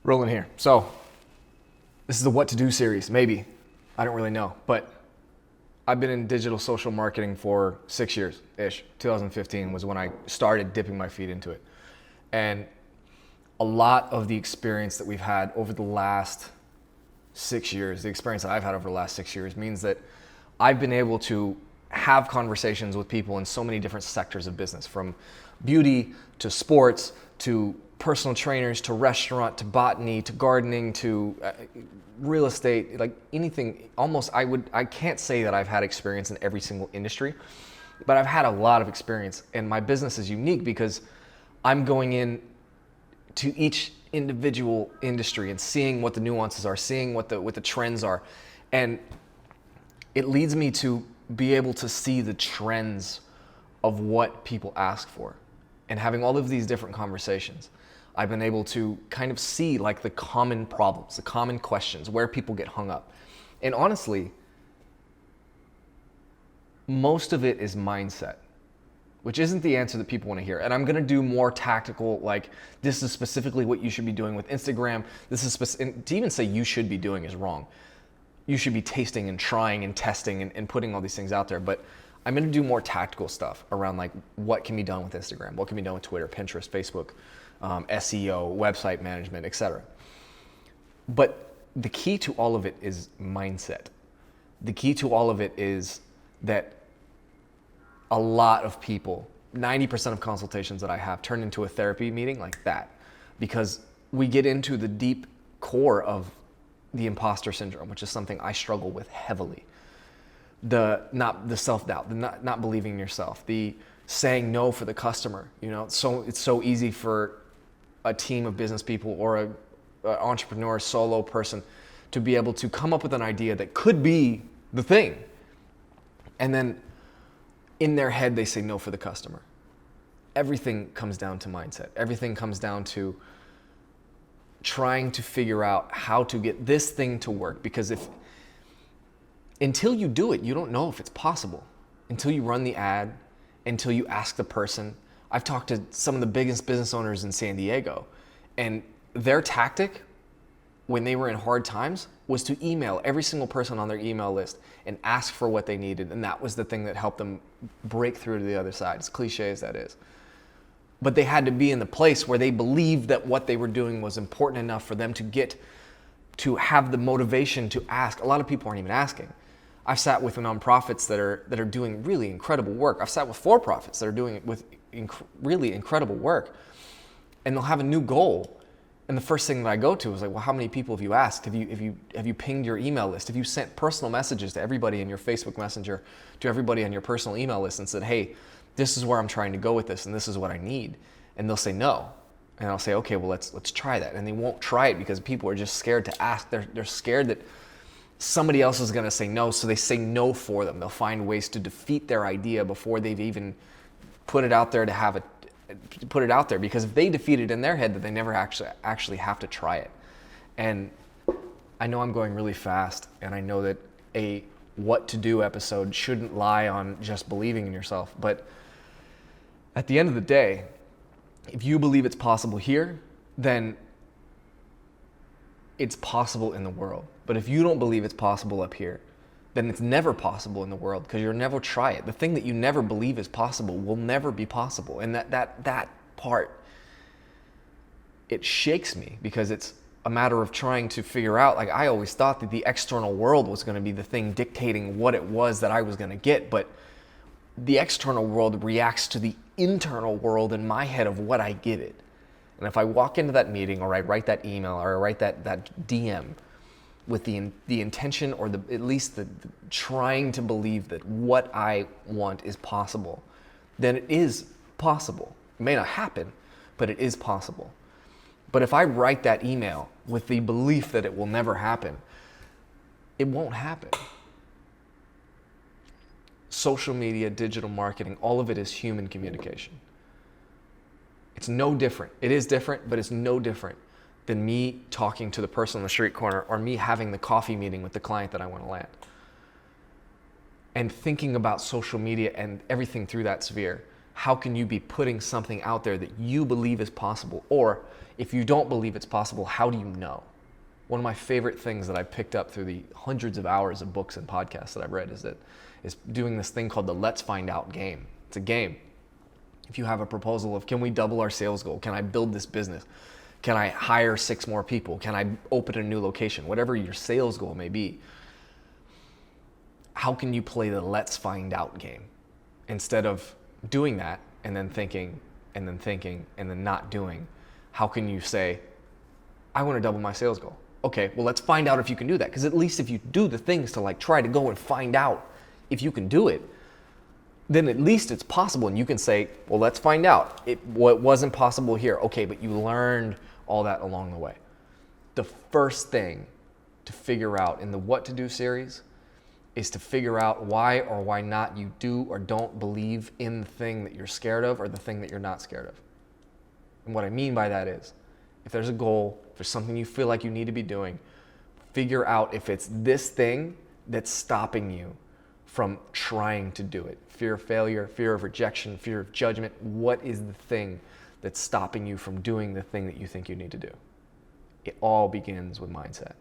Rolling here. So this is a what to do series, maybe. I don't really know, but I've been in digital social marketing for 6 years-ish. 2015 was when I started dipping my feet into it. And a lot of the experience that we've had over the last 6 years, the experience that I've had over the last 6 years means that I've been able to have conversations with people in so many different sectors of business, from beauty to sports to personal trainers to restaurant to botany to gardening to real estate, like anything. Almost, I can't say that I've had experience in every single industry, but I've had a lot of experience, and my business is unique because I'm going in to each individual industry and seeing what the nuances are, seeing what the trends are, and it leads me to be able to see the trends of what people ask for. And having all of these different conversations, I've been able to kind of see like the common problems, the common questions, where people get hung up. And honestly, most of it is mindset, which isn't the answer that people want to hear. And I'm going to do more tactical, like this is specifically what you should be doing with Instagram. This is to even say you should be doing is wrong. You should be tasting and trying and testing and putting all these things out there. But I'm going to do more tactical stuff around like what can be done with Instagram, what can be done with Twitter, Pinterest, Facebook, SEO, website management, etc. But the key to all of it is mindset. The key to all of it is that a lot of people, 90% of consultations that I have turn into a therapy meeting like that, because we get into the deep core of the imposter syndrome, which is something I struggle with heavily. The self-doubt, the not believing in yourself, the saying no for the customer. So it's so easy for a team of business people or an entrepreneur, solo person to be able to come up with an idea that could be the thing. And then in their head, they say no for the customer. Everything comes down to mindset. Everything comes down to trying to figure out how to get this thing to work, because until you do it, you don't know if it's possible. Until you run the ad, until you ask the person. I've talked to some of the biggest business owners in San Diego, and their tactic when they were in hard times was to email every single person on their email list and ask for what they needed, and that was the thing that helped them break through to the other side, as cliche as that is. But they had to be in the place where they believed that what they were doing was important enough for them to have the motivation to ask. A lot of people aren't even asking. I've sat with nonprofits that are doing really incredible work. I've sat with for-profits that are doing it with really incredible work, and they'll have a new goal. And the first thing that I go to is like, well, how many people have you asked? Have you pinged your email list? Have you sent personal messages to everybody in your Facebook Messenger, to everybody on your personal email list, and said, hey, this is where I'm trying to go with this, and this is what I need? And they'll say no. And I'll say, okay, well, let's try that. And they won't try it because people are just scared to ask. They're scared that somebody else is going to say no, so they say no for them. They'll find ways to defeat their idea before they've even put it out there because if they defeat it in their head, that they never actually have to try it. And I know I'm going really fast, and I know that a what to do episode shouldn't lie on just believing in yourself, but at the end of the day, if you believe it's possible here, then it's possible in the world. But if you don't believe it's possible up here, then it's never possible in the world, because you'll never try it. The thing that you never believe is possible will never be possible. And that part, it shakes me, because it's a matter of trying to figure out, like, I always thought that the external world was going to be the thing dictating what it was that I was going to get, but the external world reacts to the internal world in my head of what I give it. And if I walk into that meeting, or I write that email, or I write that DM with the intention, or at least the trying to believe that what I want is possible, then it is possible. It may not happen, but it is possible. But if I write that email with the belief that it will never happen, it won't happen. Social media, digital marketing, all of it is human communication. It's no different. It is different, but it's no different than me talking to the person on the street corner, or me having the coffee meeting with the client that I want to land. And thinking about social media and everything through that sphere how can you be putting something out there that you believe is possible? Or if you don't believe it's possible, how do you know? One of my favorite things that I picked up through the hundreds of hours of books and podcasts that I've read is doing this thing called the Let's Find Out game. It's a game. If you have a proposal of, can we double our sales goal? Can I build this business? Can I hire 6 more people? Can I open a new location? Whatever your sales goal may be, how can you play the Let's Find Out game instead of doing that and then thinking and then thinking and then not doing? How can you say, I want to double my sales goal? Okay, well, let's find out if you can do that. Because at least if you do the things to like try to go and find out if you can do it, then at least it's possible. And you can say, well, let's find out. What wasn't possible here. Okay, but you learned all that along the way. The first thing to figure out in the What to Do series is to figure out why or why not you do or don't believe in the thing that you're scared of or the thing that you're not scared of. And what I mean by that is, if there's a goal, if there's something you feel like you need to be doing, figure out if it's this thing that's stopping you from trying to do it. Fear of failure, fear of rejection, fear of judgment. What is the thing that's stopping you from doing the thing that you think you need to do? It all begins with mindset.